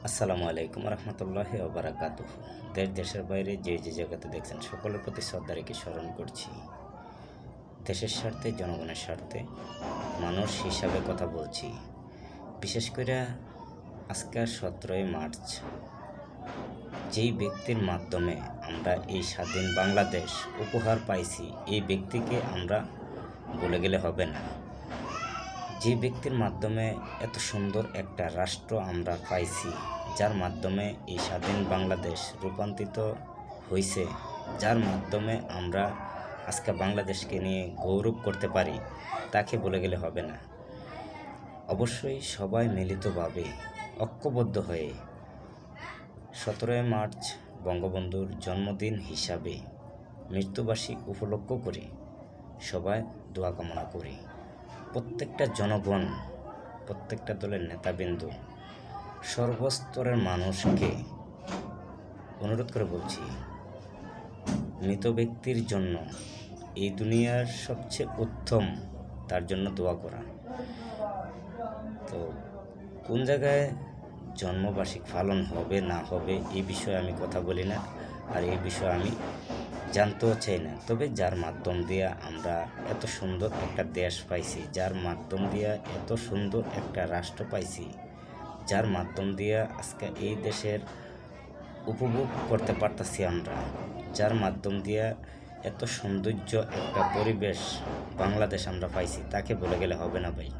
আসসালামু আলাইকুম রহমতুল্লাহি ওয়া বারাকাতুহু। দেশের বাইরে যে জায়গাতে দেখছেন সকলের প্রতি শ্রদ্ধা রেখে স্মরণ করছি। দেশের স্বার্থে, জনগণের স্বার্থে মানুষ হিসাবে কথা বলছি। বিশেষ করে আজকের 17ই মার্চ যেই ব্যক্তির মাধ্যমে আমরা এই স্বাধীন বাংলাদেশ উপহার পাইছি, এই ব্যক্তিকে আমরা বলে গেলে হবে না। যে ব্যক্তির মাধ্যমে এত সুন্দর একটা রাষ্ট্র আমরা পাইছি, যার মাধ্যমে এই স্বাধীন বাংলাদেশ রূপান্তরিত হয়েছে, যার মাধ্যমে আমরা আজকে বাংলাদেশকে নিয়ে গৌরব করতে পারি, তাকে বলে গেলে হবে না। অবশ্যই সবাই মিলিতভাবে ঐক্যবদ্ধ হয়ে 17ই মার্চ বঙ্গবন্ধুর জন্মদিন হিসাবে মৃত্যুবার্ষিকী উপলক্ষ করে সবাই দোয়া কামনা করি। প্রত্যেকটা জনগণ, প্রত্যেকটা দলের নেতাবিন্দু, সর্বস্তরের মানুষকে অনুরোধ করে বলছি, মৃত ব্যক্তির জন্য এই দুনিয়ার সবচেয়ে উত্তম তার জন্য দোয়া করা। তো কোন জায়গায় জন্মবার্ষিকী পালন হবে না হবে এই বিষয়ে আমি কথা বলি না, আর এই বিষয়ে আমি জানতেও চাই না। তবে যার মাধ্যম দিয়ে আমরা এত সুন্দর একটা দেশ পাইছি, যার মাধ্যম দিয়ে এত সুন্দর একটা রাষ্ট্র পাইছি, যার মাধ্যম দিয়ে আজকে এই দেশের উপভোগ করতে পারতেছি আমরা, যার মাধ্যম দিয়ে এত সৌন্দর্য একটা পরিবেশ বাংলাদেশ আমরা পাইছি, তাকে বলে গেলে হবে না ভাই।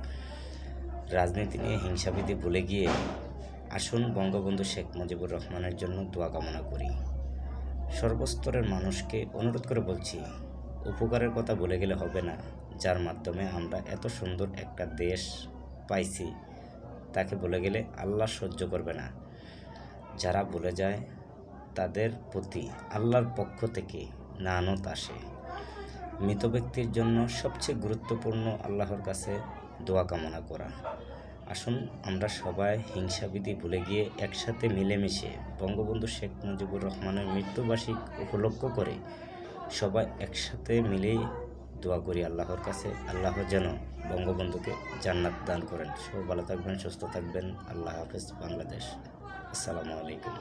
রাজনীতি নিয়ে হিংসাবিধি ভুলে গিয়ে আসুন বঙ্গবন্ধু শেখ মুজিবুর রহমানের জন্য দোয়া কামনা করি। সর্বস্তরের মানুষকে অনুরোধ করে বলছি, উপকারের কথা বলে গেলে হবে না। যার মাধ্যমে আমরা এত সুন্দর একটা দেশ পাইছি, তাকে বলে গেলে আল্লাহ সহ্য করবে না। যারা ভুলে যায় তাদের প্রতি আল্লাহর পক্ষ থেকে লানত আসে। মৃত ব্যক্তির জন্য সবচেয়ে গুরুত্বপূর্ণ আল্লাহর কাছে দোয়া কামনা করা। আসুন আমরা সবাই হিংসাবিধি ভুলে গিয়ে একসাথে মিলেমিশে বঙ্গবন্ধু শেখ মুজিবুর রহমানের মৃত্যুবার্ষিকী উপলক্ষ করে সবাই একসাথে মিলেই দোয়া করি আল্লাহর কাছে। আল্লাহ যেন বঙ্গবন্ধুকে জান্নাত দান করেন। সব ভালো থাকবেন, সুস্থ থাকবেন। আল্লাহ হাফেজ। বাংলাদেশ। আসসালামু আলাইকুম।